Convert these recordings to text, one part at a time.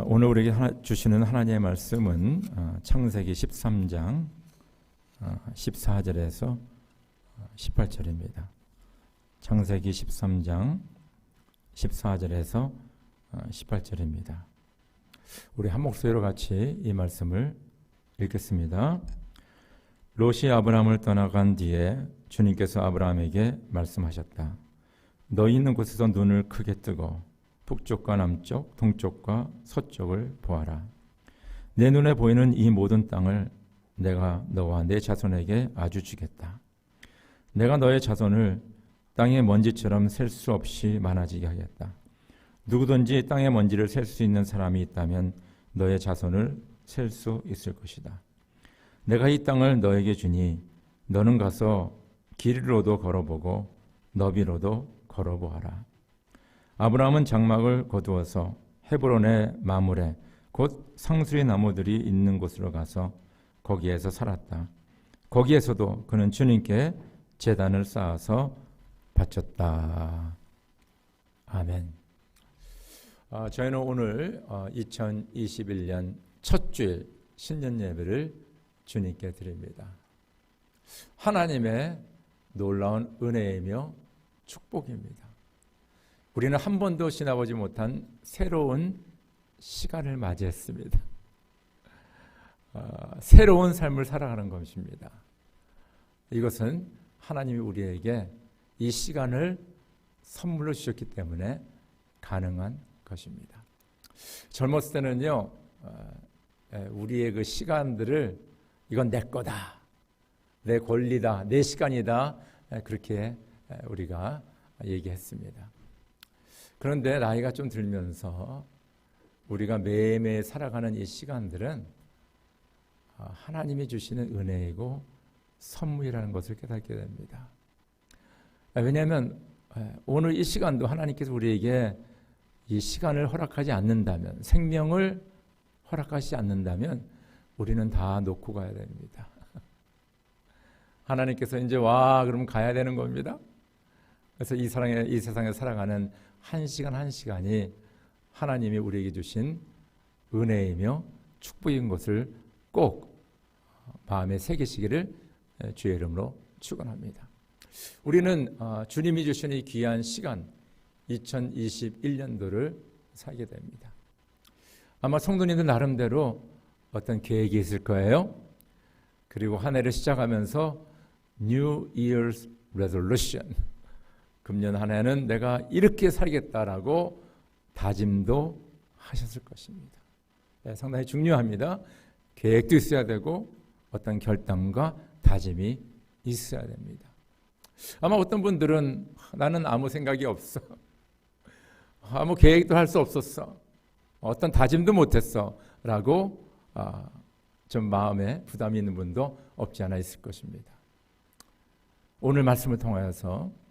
오늘 우리에게 주시는 하나님의 말씀은 창세기 13장 14절에서 18절입니다. 창세기 13장 14절에서 18절입니다. 우리 한 목소리로 같이 이 말씀을 읽겠습니다. 롯이 아브라함을 떠나간 뒤에 주님께서 아브라함에게 말씀하셨다. 너희 있는 곳에서 눈을 크게 뜨고 북쪽과 남쪽, 동쪽과 서쪽을 보아라. 내 눈에 보이는 이 모든 땅을 내가 너와 내 자손에게 아주 주겠다. 내가 너의 자손을 땅의 먼지처럼 셀 수 없이 많아지게 하겠다. 누구든지 땅의 먼지를 셀 수 있는 사람이 있다면 너의 자손을 셀 수 있을 것이다. 내가 이 땅을 너에게 주니 너는 가서 길이로도 걸어보고 너비로도 걸어보아라. 아브라함은 장막을 거두어서 헤브론의 마물에 곧 상수리 나무들이 있는 곳으로 가서 거기에서 살았다. 거기에서도 그는 주님께 제단을 쌓아서 바쳤다. 아멘. 저희는 오늘 2021년 첫 주일 신년 예배를 주님께 드립니다. 하나님의 놀라운 은혜이며 축복입니다. 우리는 한 번도 지나보지 못한 새로운 시간을 맞이했습니다. 새로운 삶을 살아가는 것입니다. 이것은 하나님이 우리에게 이 시간을 선물로 주셨기 때문에 가능한 것입니다. 젊었을 때는요, 우리의 그 시간들을 이건 내 거다, 내 권리다, 내 시간이다, 그렇게 우리가 얘기했습니다. 그런데 나이가 좀 들면서 우리가 매일매일 살아가는 이 시간들은 하나님이 주시는 은혜이고 선물이라는 것을 깨닫게 됩니다. 왜냐하면 오늘 이 시간도 하나님께서 우리에게 이 시간을 허락하지 않는다면, 생명을 허락하지 않는다면 우리는 다 놓고 가야 됩니다. 하나님께서 이제 와 그러면 가야 되는 겁니다. 그래서 이 세상에 살아가는 한 시간 한 시간이 하나님이 우리에게 주신 은혜이며 축복인 것을 꼭 마음에 새기시기를 주의 이름으로 축원합니다. 우리는 주님이 주신 이 귀한 시간 2021년도를 살게 됩니다. 아마 성도님들 나름대로 어떤 계획이 있을 거예요. 그리고 한 해를 시작하면서 New Year's Resolution, 금년 한 해는 내가 이렇게 살겠다라고 다짐도 하셨을 것입니다. 상당히 중요합니다. 계획도 있어야 되고 어떤 결단과 다짐이 있어야 됩니다. 아마 어떤 분들은 나는 아무 생각이 없어, 아무 계획도 할 수 없었어, 어떤 다짐도 못했어 라고 좀 마음에 부담이 있는 분도 없지 않아 있을 것입니다. 오늘 말씀을 통하여서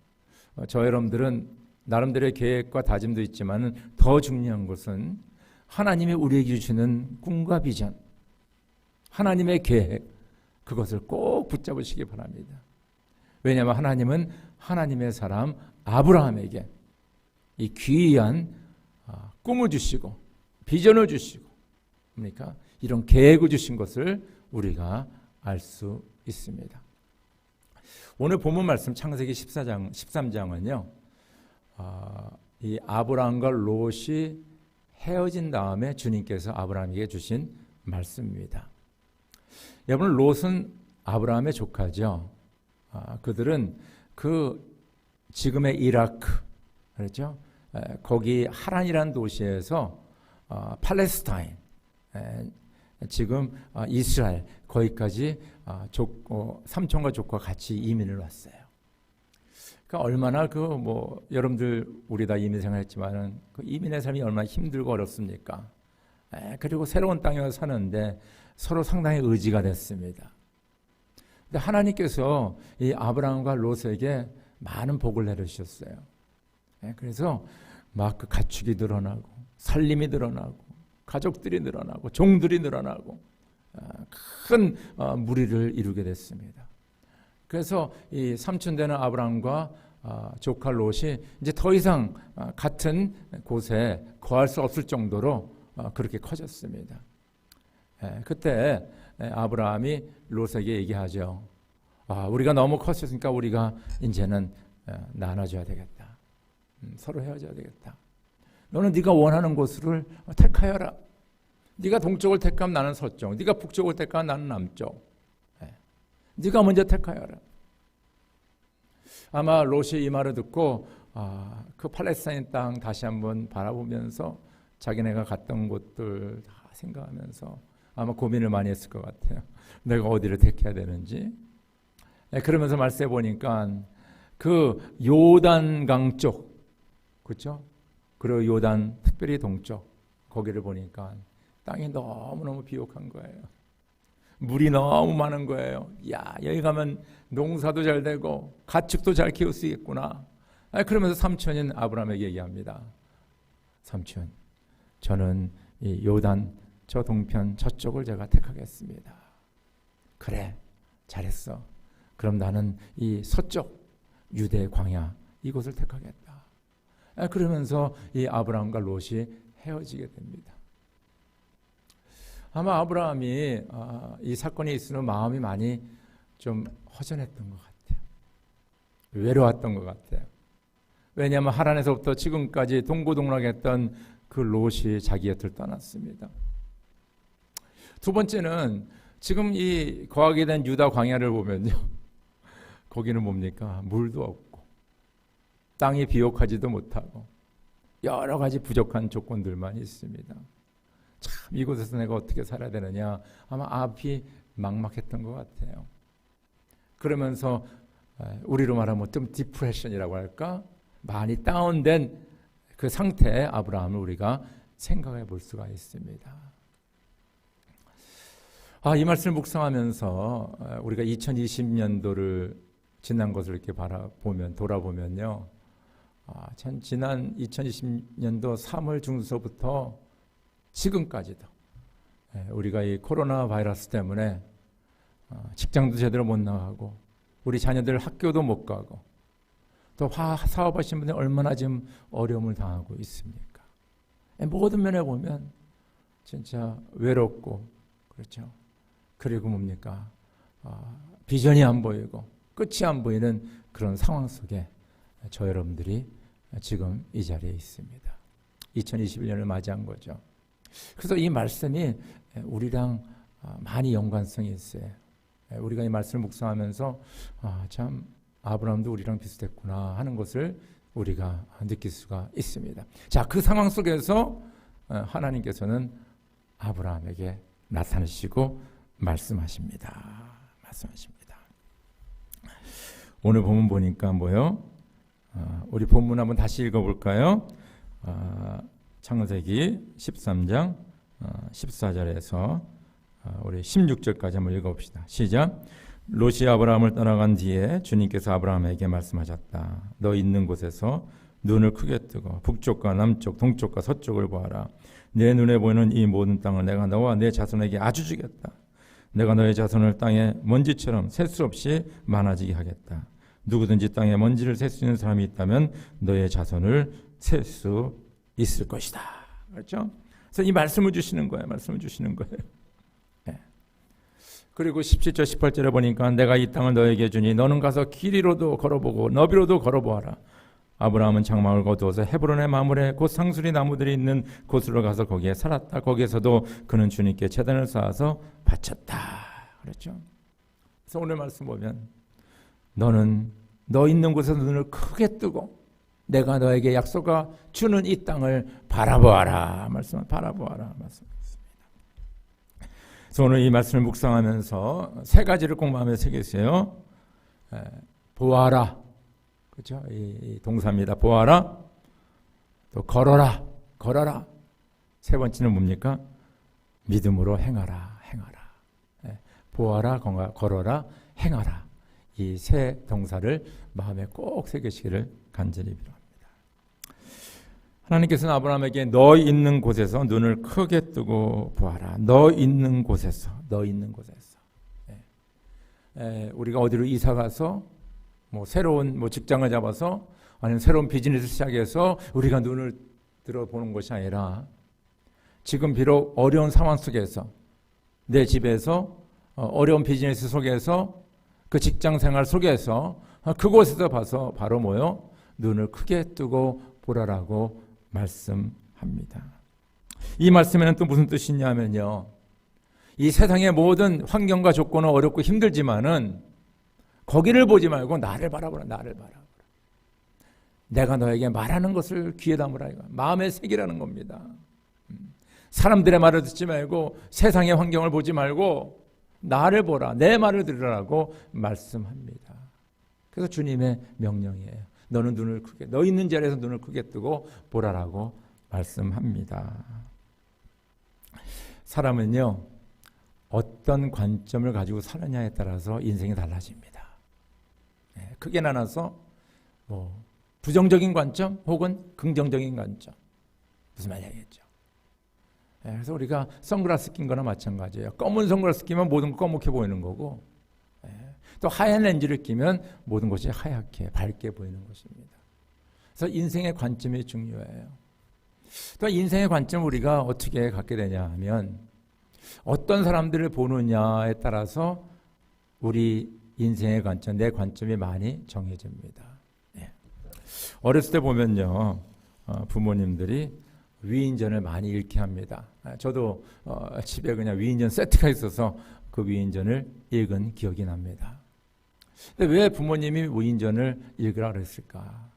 저 여러분들은 나름대로의 계획과 다짐도 있지만 더 중요한 것은 하나님이 우리에게 주시는 꿈과 비전, 하나님의 계획, 그것을 꼭 붙잡으시기 바랍니다. 왜냐하면 하나님은 하나님의 사람 아브라함에게 이 귀한 꿈을 주시고 비전을 주시고, 그러니까 이런 계획을 주신 것을 우리가 알 수 있습니다. 오늘 본문 말씀 창세기 13장은요, 이 아브라함과 롯이 헤어진 다음에 주님께서 아브라함에게 주신 말씀입니다. 여러분, 롯은 아브라함의 조카죠. 그들은 그 지금의 이라크, 그렇죠? 거기 하란이라는 도시에서 팔레스타인, 지금 이스라엘, 거기까지 삼촌과 조카가 같이 이민을 왔어요. 그러니까 얼마나 여러분들 우리 다 이민 생활했지만은 그 이민의 삶이 얼마나 힘들고 어렵습니까? 그리고 새로운 땅에 사는데 서로 상당히 의지가 됐습니다. 근데 하나님께서 이 아브라함과 롯에게 많은 복을 내려주셨어요. 그래서 막 그 가축이 늘어나고 살림이 늘어나고 가족들이 늘어나고 종들이 늘어나고 큰 무리를 이루게 됐습니다. 그래서 이 삼촌 되는 아브라함과 조카 롯이 이제 더 이상 같은 곳에 거할 수 없을 정도로 그렇게 커졌습니다. 그때 아브라함이 롯에게 얘기하죠. 우리가 너무 컸으니까 우리가 이제는 나눠줘야 되겠다. 서로 헤어져야 되겠다. 너는 네가 원하는 곳을 택하여라. 네가 동쪽을 택하면 나는 서쪽, 네가 북쪽을 택하면 나는 남쪽. 네가 먼저 택하여라. 아마 롯이 이 말을 듣고 그 팔레스타인 땅 다시 한번 바라보면서 자기네가 갔던 곳들 다 생각하면서 아마 고민을 많이 했을 것 같아요. 내가 어디를 택해야 되는지. 그러면서 말씀해 보니까 그 요단강 쪽, 그렇죠? 그리고 요단 특별히 동쪽 거기를 보니까 땅이 너무너무 비옥한 거예요. 물이 너무 많은 거예요. 여기 가면 농사도 잘 되고 가축도 잘 키울 수 있겠구나. 그러면서 삼촌인 아브라함에게 얘기합니다. 삼촌, 저는 이 요단 저 동편 저쪽을 제가 택하겠습니다. 그래, 잘했어. 그럼 나는 이 서쪽 유대 광야 이곳을 택하겠다. 그러면서 이 아브라함과 롯이 헤어지게 됩니다. 아마 아브라함이 이 사건이 있으면 마음이 많이 좀 허전했던 것 같아요. 외로웠던 것 같아요. 왜냐하면 하란에서부터 지금까지 동고동락했던 그 롯이 자기 곁을 떠났습니다. 두 번째는 지금 이 거하게 된 유다 광야를 보면요, 거기는 뭡니까? 물도 없고 땅이 비옥하지도 못하고 여러 가지 부족한 조건들만 있습니다. 참 이곳에서 내가 어떻게 살아야 되느냐, 아마 앞이 막막했던 것 같아요. 그러면서 우리로 말하면 좀 디프레션이라고 할까, 많이 다운된 그 상태의 아브라함을 우리가 생각해 볼 수가 있습니다. 이 말씀을 묵상하면서 우리가 2020년도를 지난 것을 이렇게 돌아보면요, 전 지난 2020년도 3월 중서부터 지금까지도 우리가 이 코로나 바이러스 때문에 직장도 제대로 못 나가고 우리 자녀들 학교도 못 가고 또 사업하시는 분들 얼마나 지금 어려움을 당하고 있습니까? 모든 면에 보면 진짜 외롭고, 그렇죠? 그리고 뭡니까? 비전이 안 보이고 끝이 안 보이는 그런 상황 속에 저 여러분들이 지금 이 자리에 있습니다. 2021년을 맞이한 거죠. 그래서 이 말씀이 우리랑 많이 연관성이 있어요. 우리가 이 말씀을 묵상하면서 참 아브라함도 우리랑 비슷했구나 하는 것을 우리가 느낄 수가 있습니다. 자, 그 상황 속에서 하나님께서는 아브라함에게 나타나시고 말씀하십니다. 오늘 본문 보니까 뭐요? 우리 본문 한번 다시 읽어볼까요? 창세기 13장 14절에서 우리 16절까지 한번 읽어봅시다. 시작. 롯이 아브라함을 떠나간 뒤에 주님께서 아브라함에게 말씀하셨다. 너 있는 곳에서 눈을 크게 뜨고 북쪽과 남쪽, 동쪽과 서쪽을 보아라. 내 눈에 보이는 이 모든 땅을 내가 너와 내 자손에게 아주 주겠다. 내가 너의 자손을 땅에 먼지처럼 셀 수 없이 많아지게 하겠다. 누구든지 땅에 먼지를 셀 수 있는 사람이 있다면 너의 자손을 셀 수 있을 것이다. 그렇죠? 그래서 이 말씀을 주시는 거예요. 네. 그리고 17절 18절에 보니까 내가 이 땅을 너에게 주니 너는 가서 길이로도 걸어보고 너비로도 걸어보아라. 아브라함은 장막을 거두어서 헤브론의 마물에 곧 상수리 나무들이 있는 곳으로 가서 거기에 살았다. 거기에서도 그는 주님께 제단을 쌓아서 바쳤다. 그렇죠? 그래서 오늘 말씀 보면 너는 너 있는 곳에서 눈을 크게 뜨고 내가 너에게 약속하 주는 이 땅을 바라보아라. 바라보아라. 말씀했습니다. 그래서 오늘 이 말씀을 묵상하면서 세 가지를 꼭 마음에 새기세요. 보아라. 그렇죠? 이 동사입니다. 보아라. 또 걸어라. 세 번째는 뭡니까? 믿음으로 행하라. 보아라, 걸어라, 행하라. 이 세 동사를 마음에 꼭 새기시기를 간절히 빌어합니다. 하나님께서는 아브라함에게 너 있는 곳에서 눈을 크게 뜨고 보아라. 너 있는 곳에서. 우리가 어디로 이사 가서 새로운 직장을 잡아서 아니면 새로운 비즈니스 시작해서 우리가 눈을 들어보는 것이 아니라 지금 비록 어려운 상황 속에서 내 집에서 어려운 비즈니스 속에서 그 직장 생활 속에서 그곳에서 봐서 바로 뭐요? 눈을 크게 뜨고 보라라고 말씀합니다. 이 말씀에는 또 무슨 뜻이냐면요. 이 세상의 모든 환경과 조건은 어렵고 힘들지만은 거기를 보지 말고 나를 바라보라, 나를 바라보라. 내가 너에게 말하는 것을 귀에 담으라. 마음에 새기라는 겁니다. 사람들의 말을 듣지 말고 세상의 환경을 보지 말고 나를 보라, 내 말을 들으라고 말씀합니다. 그래서 주님의 명령이에요. 너는 눈을 크게, 너 있는 자리에서 눈을 크게 뜨고 보라라고 말씀합니다. 사람은요, 어떤 관점을 가지고 사느냐에 따라서 인생이 달라집니다. 크게 나눠서 부정적인 관점 혹은 긍정적인 관점. 무슨 말인지 알겠죠? 그래서 우리가 선글라스 낀 거나 마찬가지예요. 검은 선글라스 끼면 모든 거 검게 보이는 거고, 또 하얀 렌즈를 끼면 모든 것이 하얗게 밝게 보이는 것입니다. 그래서 인생의 관점이 중요해요. 또 인생의 관점을 우리가 어떻게 갖게 되냐 하면 어떤 사람들을 보느냐에 따라서 우리 인생의 관점, 내 관점이 많이 정해집니다. 어렸을 때 보면요, 부모님들이 위인전을 많이 읽게 합니다. 저도 집에 그냥 위인전 세트가 있어서 그 위인전을 읽은 기억이 납니다. 근데 왜 부모님이 위인전을 읽으라 그랬을까?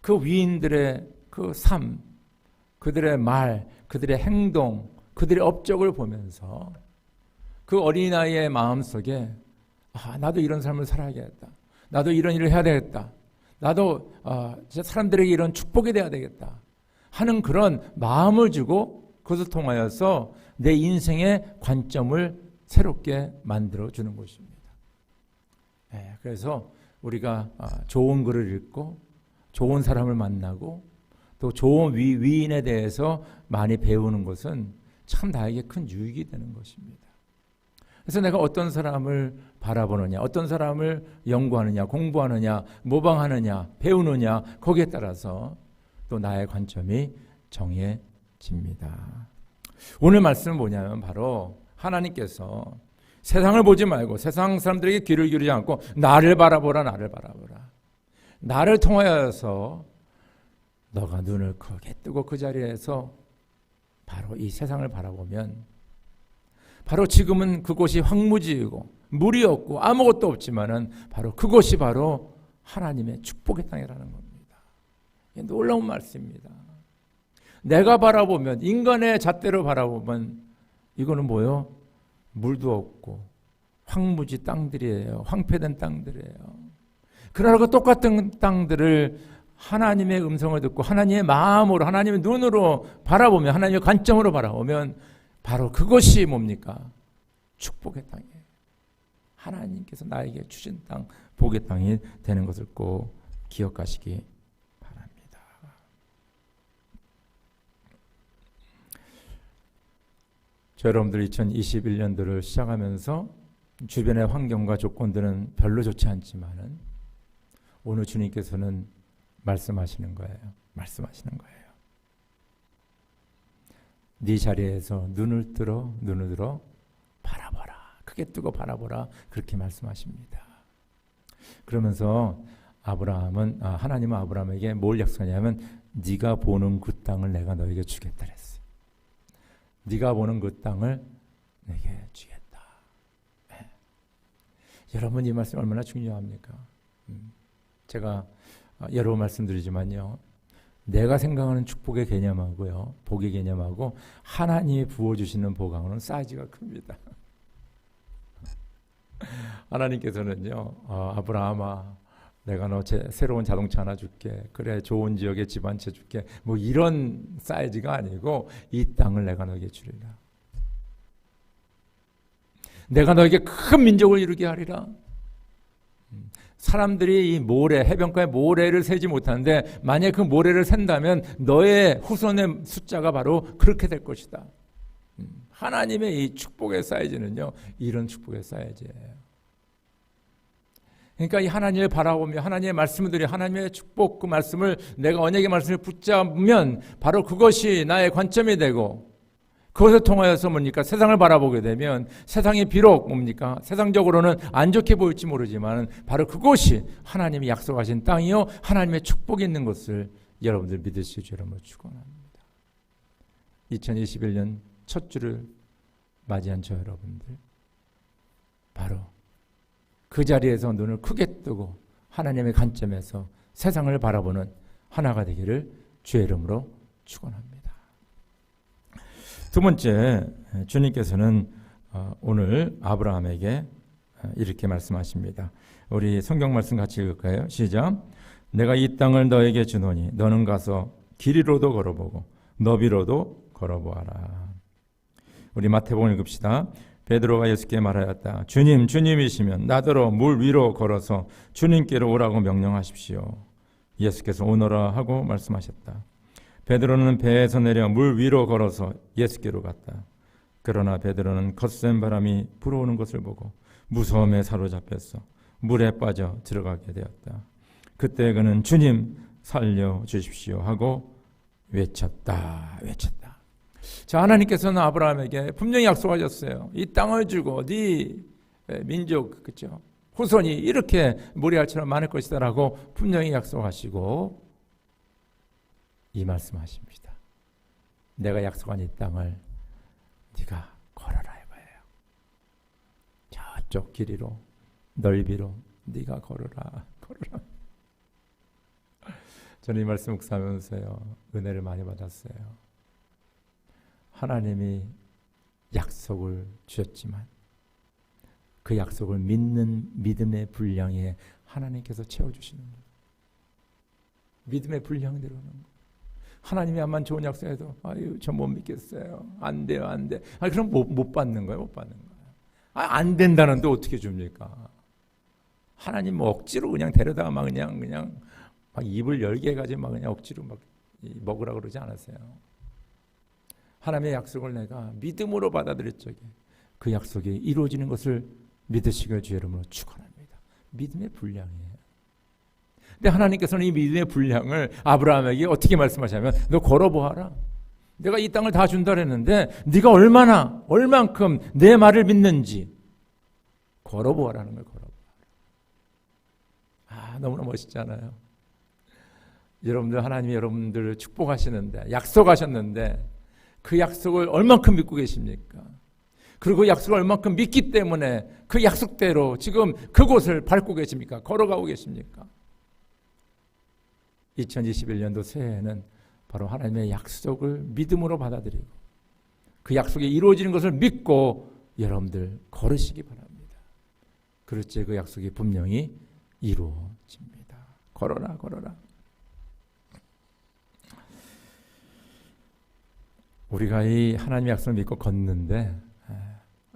그 위인들의 그 삶, 그들의 말, 그들의 행동, 그들의 업적을 보면서 그 어린아이의 마음속에 나도 이런 삶을 살아야겠다. 나도 이런 일을 해야 되겠다. 나도 사람들에게 이런 축복이 돼야 되겠다 하는 그런 마음을 주고 그것을 통하여서 내 인생의 관점을 새롭게 만들어주는 것입니다. 그래서 우리가 좋은 글을 읽고 좋은 사람을 만나고 또 좋은 위인에 대해서 많이 배우는 것은 참 나에게 큰 유익이 되는 것입니다. 그래서 내가 어떤 사람을 바라보느냐, 어떤 사람을 연구하느냐, 공부하느냐, 모방하느냐, 배우느냐, 거기에 따라서 또 나의 관점이 정해집니다. 오늘 말씀은 뭐냐면 바로 하나님께서 세상을 보지 말고 세상 사람들에게 귀를 기울이지 않고 나를 바라보라, 나를 바라보라. 나를 통하여서 너가 눈을 크게 뜨고 그 자리에서 바로 이 세상을 바라보면 바로 지금은 그곳이 황무지이고 물이 없고 아무것도 없지만은 바로 그곳이 바로 하나님의 축복의 땅이라는 겁니다. 놀라운 말씀입니다. 내가 바라보면 인간의 잣대로 바라보면 이거는 뭐요? 물도 없고 황무지 땅들이에요. 황폐된 땅들이에요. 그러나 그 똑같은 땅들을 하나님의 음성을 듣고 하나님의 마음으로 하나님의 눈으로 바라보면 하나님의 관점으로 바라보면 바로 그것이 뭡니까? 축복의 땅이에요. 하나님께서 나에게 주신 땅, 복의 땅이 되는 것을 꼭 기억하시기 바랍니다. 저 여러분들 2021년도를 시작하면서 주변의 환경과 조건들은 별로 좋지 않지만은 오늘 주님께서는 말씀하시는 거예요. 말씀하시는 거예요. 네 자리에서 눈을 들어 바라보라. 크게 뜨고 바라보라. 그렇게 말씀하십니다. 그러면서 하나님은 아브라함에게 뭘 약속하냐면 네가 보는 그 땅을 내가 너에게 주겠다 그랬어요. 네가 보는 그 땅을 내게 주겠다. 네. 여러분 이 말씀 얼마나 중요합니까? 제가 여러 번 말씀드리지만요. 내가 생각하는 축복의 개념하고요. 복의 개념하고 하나님이 부어주시는 복하고는 사이즈가 큽니다. 하나님께서는요. 아브라함아 내가 너 새로운 자동차 하나 줄게. 그래 좋은 지역에 집 한 채 줄게. 뭐 이런 사이즈가 아니고 이 땅을 내가 너에게 주리라. 내가 너에게 큰 민족을 이루게 하리라. 사람들이 이 해변가에 모래를 세지 못하는데 만약에 그 모래를 센다면 너의 후손의 숫자가 바로 그렇게 될 것이다. 하나님의 이 축복의 사이즈는요. 이런 축복의 사이즈예요. 그러니까 이 하나님을 바라보며 하나님의 말씀을 들이 하나님의 축복 그 말씀을 내가 언약의 말씀을 붙잡으면 바로 그것이 나의 관점이 되고 그것을 통하여서 뭡니까? 세상을 바라보게 되면 세상이 비록 뭡니까? 세상적으로는 안 좋게 보일지 모르지만 바로 그곳이 하나님이 약속하신 땅이요 하나님의 축복이 있는 것을 여러분들 믿으실 줄 여러분을 축원합니다. 2021년 첫 주를 맞이한 저 여러분들, 바로 그 자리에서 눈을 크게 뜨고 하나님의 관점에서 세상을 바라보는 하나가 되기를 주의 이름으로 축원합니다. 두 번째, 주님께서는 오늘 아브라함에게 이렇게 말씀하십니다. 우리 성경 말씀 같이 읽을까요? 시작. 내가 이 땅을 너에게 주노니 너는 가서 길이로도 걸어보고 너비로도 걸어보아라. 우리 마태복음 읽읍시다. 베드로가 예수께 말하였다. 주님, 주님이시면 나더러 물 위로 걸어서 주님께로 오라고 명령하십시오. 예수께서 오너라 하고 말씀하셨다. 베드로는 배에서 내려 물 위로 걸어서 예수께로 갔다. 그러나 베드로는 거센 바람이 불어오는 것을 보고 무서움에 사로잡혔어 물에 빠져 들어가게 되었다. 그때 그는 주님 살려주십시오 하고 외쳤다. 자, 하나님께서는 아브라함에게 분명히 약속하셨어요. 이 땅을 주고 네 민족, 그렇죠? 후손이 이렇게 모리아처럼 많을 것이다라고 분명히 약속하시고 이 말씀하십니다. 내가 약속한 이 땅을 네가 걸어라 이거예요. 저쪽 길이로 넓이로 네가 걸어라. 저는 이 말씀 묵상하면서요 은혜를 많이 받았어요. 하나님이 약속을 주셨지만 그 약속을 믿는 믿음의 분량에 하나님께서 채워주시는 거예요. 믿음의 분량대로 하는 거예요. 하나님이 암만 좋은 약속해도 아유 저 못 믿겠어요. 안 돼요. 그럼 못 받는 거예요. 안 된다는데 어떻게 줍니까? 하나님 뭐 억지로 그냥 데려다가 막 그냥 막 입을 열게 해가지고 막 그냥 억지로 막 먹으라 그러지 않았어요. 하나님의 약속을 내가 믿음으로 받아들일 적에 그 약속이 이루어지는 것을 믿으시길 주의 이름으로 축원합니다. 믿음의 분량이에요. 근데 하나님께서는 이 믿음의 분량을 아브라함에게 어떻게 말씀하시냐면 너 걸어보아라. 내가 이 땅을 다 준다 그랬는데 네가 얼만큼 내 말을 믿는지 걸어보아라는 걸 걸어보아라. 너무나 멋있잖아요. 여러분들 하나님이 여러분들을 축복하시는데 약속하셨는데 그 약속을 얼만큼 믿고 계십니까? 그리고 그 약속을 얼만큼 믿기 때문에 그 약속대로 지금 그곳을 밟고 계십니까? 걸어가고 계십니까? 2021년도 새해에는 바로 하나님의 약속을 믿음으로 받아들이고 그 약속이 이루어지는 것을 믿고 여러분들 걸으시기 바랍니다. 그렇지 그 약속이 분명히 이루어집니다. 걸어라. 우리가 이 하나님의 약속을 믿고 걷는데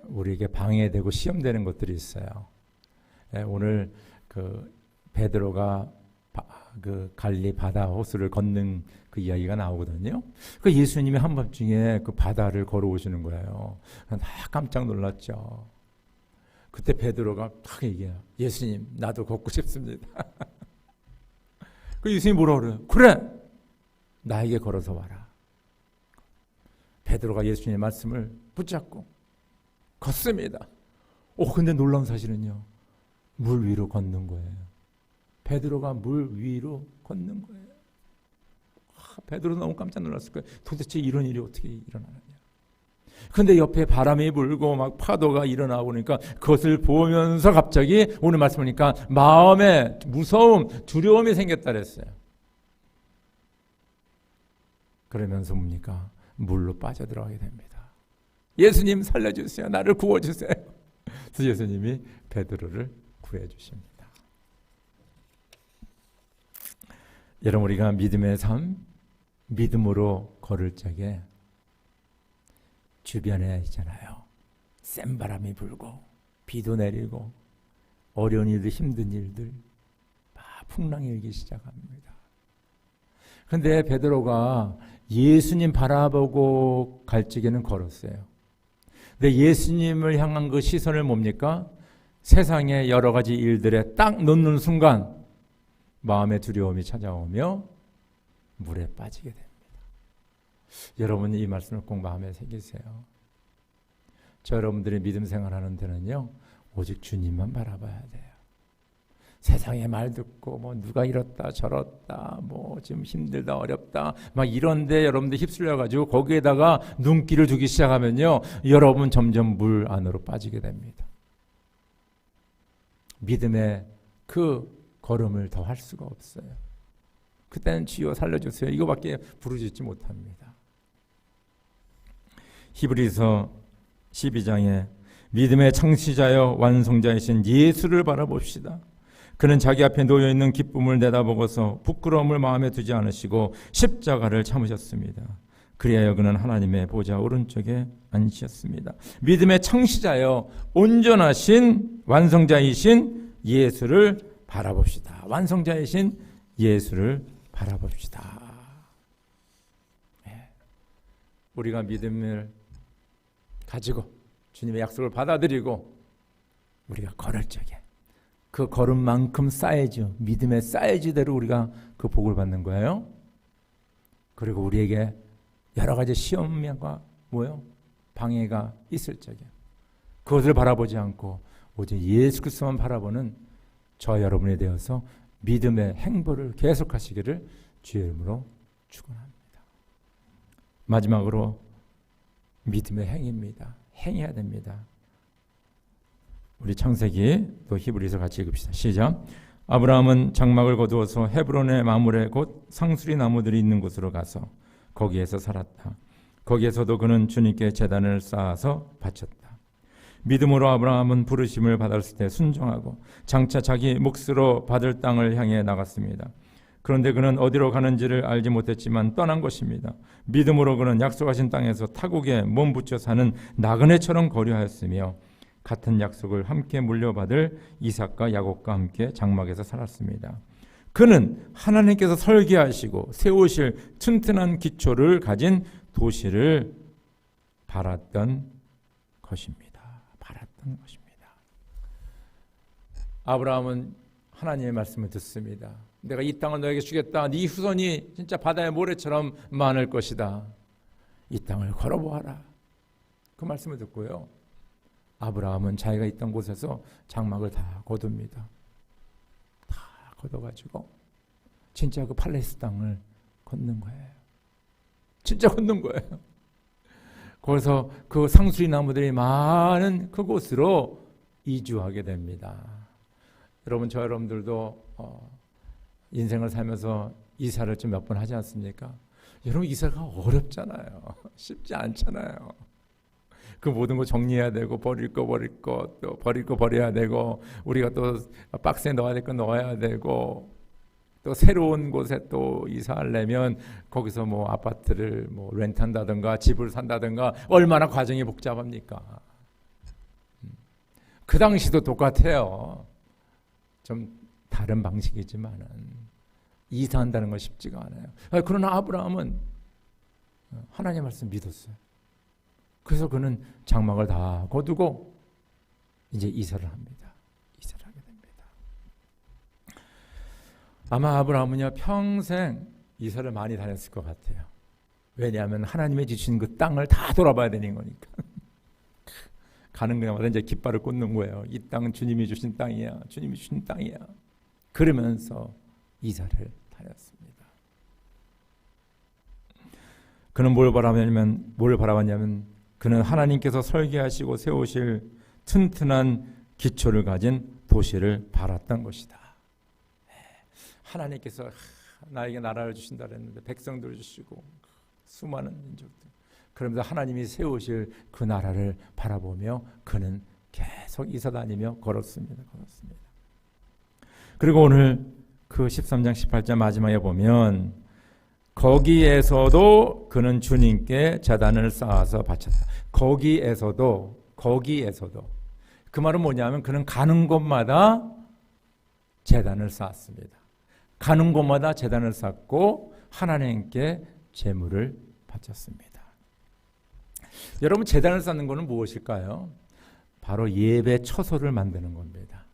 우리에게 방해되고 시험되는 것들이 있어요. 오늘 그 베드로가 그 갈릴리 바다 호수를 걷는 그 이야기가 나오거든요. 그 예수님이 한밤중에 그 바다를 걸어오시는 거예요. 다 깜짝 놀랐죠. 그때 베드로가 딱 얘기해요. 예수님, 나도 걷고 싶습니다. 그 예수님이 뭐라 그래요? 그래, 나에게 걸어서 와라. 베드로가 예수님의 말씀을 붙잡고 걷습니다. 근데 놀라운 사실은요, 물 위로 걷는 거예요. 베드로가 물 위로 걷는 거예요. 베드로 너무 깜짝 놀랐을 거예요. 도대체 이런 일이 어떻게 일어나느냐. 그런데 옆에 바람이 불고 막 파도가 일어나고 그러니까 그것을 보면서 갑자기 오늘 말씀 보니까 마음에 무서움, 두려움이 생겼다 그랬어요. 그러면서 뭡니까? 물로 빠져들어가게 됩니다. 예수님 살려주세요. 나를 구워주세요. 그래서 예수님이 베드로를 구해주십니다. 여러분 우리가 믿음의 삶, 믿음으로 걸을 적에 주변에 있잖아요. 센 바람이 불고 비도 내리고 어려운 일들, 힘든 일들 막 풍랑이 일기 시작합니다. 그런데 베드로가 예수님 바라보고 갈 적에는 걸었어요. 근데 예수님을 향한 그 시선을 뭡니까? 세상의 여러 가지 일들에 딱 놓는 순간 마음의 두려움이 찾아오며 물에 빠지게 됩니다. 여러분 이 말씀을 꼭 마음에 새기세요. 저 여러분들이 믿음 생활하는 데는요, 오직 주님만 바라봐야 돼요. 세상의 말 듣고 뭐 누가 이렇다 저렇다 뭐 지금 힘들다 어렵다 막 이런데 여러분들 휩쓸려 가지고 거기에다가 눈길을 두기 시작하면요, 여러분 점점 물 안으로 빠지게 됩니다. 믿음의 그 걸음을 더 할 수가 없어요. 그때는 주여 살려주세요 이거밖에 부르짖지 못합니다. 히브리서 12장에 믿음의 창시자여 완성자이신 예수를 바라봅시다. 그는 자기 앞에 놓여있는 기쁨을 내다보고서 부끄러움을 마음에 두지 않으시고 십자가를 참으셨습니다. 그리하여 그는 하나님의 보좌 오른쪽에 앉으셨습니다. 믿음의 창시자여 온전하신 완성자이신 예수를 바라봅시다. 완성자이신 예수를 바라봅시다. 우리가 믿음을 가지고 주님의 약속을 받아들이고 우리가 걸을 적에 그 걸음만큼 사이즈, 믿음의 사이즈대로 우리가 그 복을 받는 거예요. 그리고 우리에게 여러 가지 시험과 방해가 있을 적에 그것을 바라보지 않고 오직 예수 그리스도만 바라보는 저 여러분이 되어서 믿음의 행보를 계속하시기를 주의 이름으로 축원합니다. 마지막으로 믿음의 행입니다. 행해야 됩니다. 우리 창세기 또 히브리서 같이 읽읍시다. 시작. 아브라함은 장막을 거두어서 헤브론의 마물에 곧 상수리 나무들이 있는 곳으로 가서 거기에서 살았다. 거기에서도 그는 주님께 제단을 쌓아서 바쳤다. 믿음으로 아브라함은 부르심을 받았을 때 순종하고 장차 자기 몫으로 받을 땅을 향해 나갔습니다. 그런데 그는 어디로 가는지를 알지 못했지만 떠난 것입니다. 믿음으로 그는 약속하신 땅에서 타국에 몸붙여 사는 나그네처럼 거류하였으며 같은 약속을 함께 물려받을 이삭과 야곱과 함께 장막에서 살았습니다. 그는 하나님께서 설계하시고 세우실 튼튼한 기초를 가진 도시를 바랐던 것입니다. 바랐던 것입니다. 아브라함은 하나님의 말씀을 듣습니다. 내가 이 땅을 너에게 주겠다. 네 후손이 진짜 바다의 모래처럼 많을 것이다. 이 땅을 걸어보아라. 그 말씀을 듣고요, 아브라함은 자기가 있던 곳에서 장막을 다 거둡니다. 다 걷어가지고 진짜 그 팔레스타인 땅을 걷는 거예요. 진짜 걷는 거예요. 거기서 그 상수리 나무들이 많은 그곳으로 이주하게 됩니다. 여러분, 저 여러분들도 인생을 살면서 이사를 좀 몇 번 하지 않습니까? 여러분, 이사가 어렵잖아요. 쉽지 않잖아요. 그 모든 거 정리해야 되고 버릴 거 또 버릴 거 버려야 되고 우리가 또 박스에 넣어야 될 거 넣어야 되고 또 새로운 곳에 또 이사하려면 거기서 뭐 아파트를 뭐 렌트한다든가 집을 산다든가 얼마나 과정이 복잡합니까? 그 당시도 똑같아요. 좀 다른 방식이지만은 이사한다는 건 쉽지가 않아요. 그러나 아브라함은 하나님의 말씀 믿었어요. 그래서 그는 장막을 다 거두고 이제 이사를 합니다. 이사를 하게 됩니다. 아마 아브라함은요, 평생 이사를 많이 다녔을 것 같아요. 왜냐하면 하나님의 주신 그 땅을 다 돌아봐야 되는 거니까. 가는 곳마다 이제 깃발을 꽂는 거예요. 이 땅은 주님이 주신 땅이야. 주님이 주신 땅이야. 그러면서 이사를 다녔습니다. 그는 뭘 바라봤냐면 그는 하나님께서 설계하시고 세우실 튼튼한 기초를 가진 도시를 바랐던 것이다. 하나님께서 나에게 나라를 주신다 그랬는데 백성들을 주시고 수많은 민족들, 그러면서 하나님이 세우실 그 나라를 바라보며 그는 계속 이사 다니며 걸었습니다. 그리고 오늘 그 13장 18절 마지막에 보면 거기에서도 그는 주님께 제단을 쌓아서 바쳤다. 거기에서도 그 말은 뭐냐면 그는 가는 곳마다 제단을 쌓았습니다. 가는 곳마다 제단을 쌓고 하나님께 제물을 바쳤습니다. 여러분, 제단을 쌓는 것은 무엇일까요? 바로 예배 처소를 만드는 겁니다.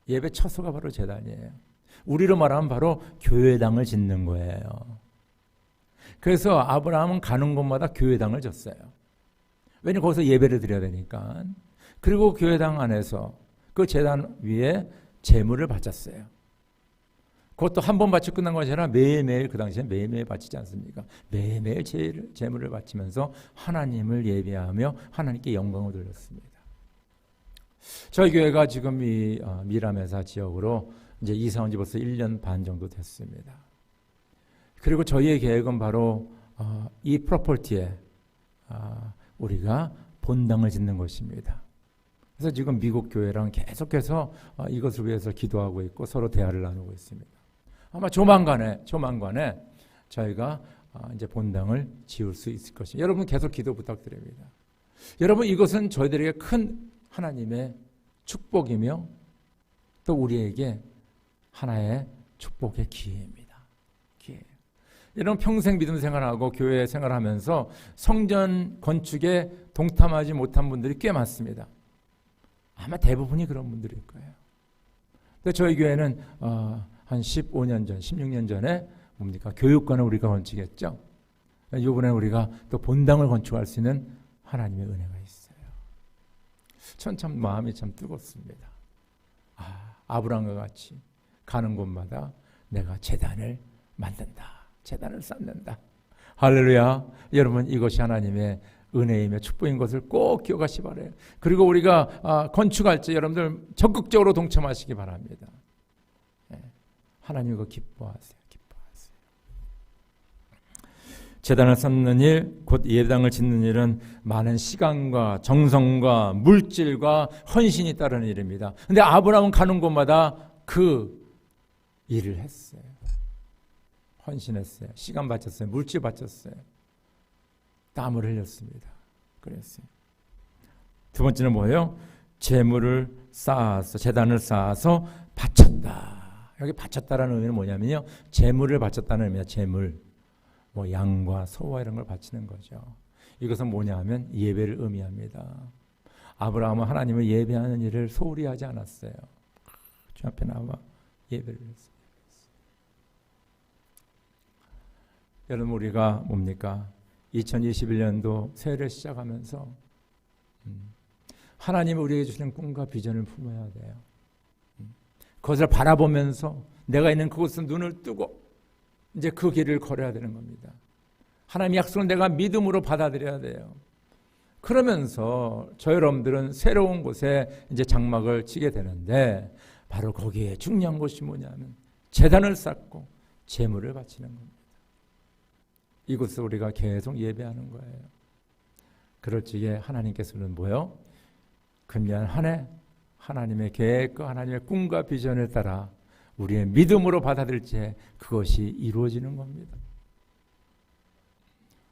예배 처소가 바로 제단이에요. 우리로 말하면 바로 교회당을 짓는 거예요. 그래서 아브라함은 가는 곳마다 교회당을 줬어요. 왜냐하면 거기서 예배를 드려야 되니까. 그리고 교회당 안에서 그 제단 위에 제물을 바쳤어요. 그것도 한 번 바치고 끝난 것이 아니라 매일매일, 그 당시에 매일매일 바치지 않습니까? 매일매일 제물을 바치면서 하나님을 예배하며 하나님께 영광을 돌렸습니다. 저희 교회가 지금 이 미라메사 지역으로 이제 이사 온 지 벌써 1년 반 정도 됐습니다. 그리고 저희의 계획은 바로 이 프로퍼티에 우리가 본당을 짓는 것입니다. 그래서 지금 미국 교회랑 계속해서 이것을 위해서 기도하고 있고 서로 대화를 나누고 있습니다. 아마 조만간에 저희가 이제 본당을 지을 수 있을 것입니다. 여러분 계속 기도 부탁드립니다. 여러분 이것은 저희들에게 큰 하나님의 축복이며 또 우리에게 하나의 축복의 기회입니다. 기회. 여러분 평생 믿음 생활하고 교회 생활하면서 성전 건축에 동참하지 못한 분들이 꽤 많습니다. 아마 대부분이 그런 분들일 거예요. 근데 저희 교회는 한 15년 전, 16년 전에 뭡니까? 교육관을 우리가 건축했죠. 이번에 우리가 또 본당을 건축할 수 있는 하나님의 은혜가 있어요. 전 참 마음이 참 뜨겁습니다. 아브라함과 같이 가는 곳마다 내가 제단을 만든다. 제단을 쌓는다. 할렐루야. 여러분 이것이 하나님의 은혜이며 축복인 것을 꼭 기억하시 바라요. 그리고 우리가 건축할 때 여러분들 적극적으로 동참하시기 바랍니다. 하나님 이거 기뻐하세요. 기뻐하세요. 제단을 쌓는 일, 곧 예배당을 짓는 일은 많은 시간과 정성과 물질과 헌신이 따르는 일입니다. 그런데 아브라함은 가는 곳마다 그 일을 했어요. 헌신했어요. 시간 바쳤어요. 물질 바쳤어요. 땀을 흘렸습니다. 그랬어요. 두 번째는 뭐예요? 제물을 쌓아서, 제단을 쌓아서 바쳤다. 여기 바쳤다라는 의미는 뭐냐면요. 제물을 바쳤다는 의미야. 제물. 뭐 양과 소와 이런 걸 바치는 거죠. 이것은 뭐냐 하면 예배를 의미합니다. 아브라함은 하나님을 예배하는 일을 소홀히 하지 않았어요. 주 앞에 나와 예배를 했어요. 여러분 우리가 뭡니까? 2021년도 새해를 시작하면서 하나님이 우리에게 주시는 꿈과 비전을 품어야 돼요. 그것을 바라보면서 내가 있는 그곳에 눈을 뜨고 이제 그 길을 걸어야 되는 겁니다. 하나님의 약속은 내가 믿음으로 받아들여야 돼요. 그러면서 저 여러분들은 새로운 곳에 이제 장막을 치게 되는데 바로 거기에 중요한 것이 뭐냐면 제단을 쌓고 제물을 바치는 겁니다. 이곳을 우리가 계속 예배하는 거예요. 그럴 적에 하나님께서는 뭐요? 금년 한 해 하나님의 계획과 하나님의 꿈과 비전을 따라 우리의 믿음으로 받아들일 때 그것이 이루어지는 겁니다.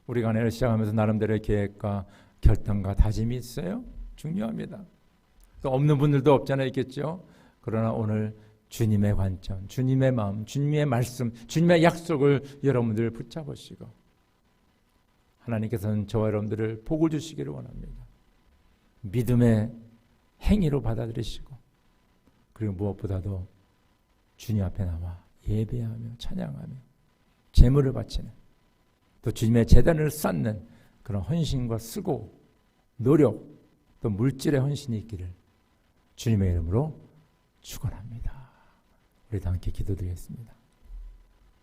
우리가 한 해를 시작하면서 나름대로의 계획과 결단과 다짐이 있어요. 중요합니다. 또 없는 분들도 없잖아요. 있겠죠. 그러나 오늘 주님의 관점, 주님의 마음, 주님의 말씀, 주님의 약속을 여러분들 붙잡으시고 하나님께서는 저와 여러분들을 복을 주시기를 원합니다. 믿음의 행위로 받아들이시고 그리고 무엇보다도 주님 앞에 나와 예배하며 찬양하며 제물을 바치는 또 주님의 제단을 쌓는 그런 헌신과 수고, 노력 또 물질의 헌신이 있기를 주님의 이름으로 축원합니다. 우리 다 함께 기도드리겠습니다.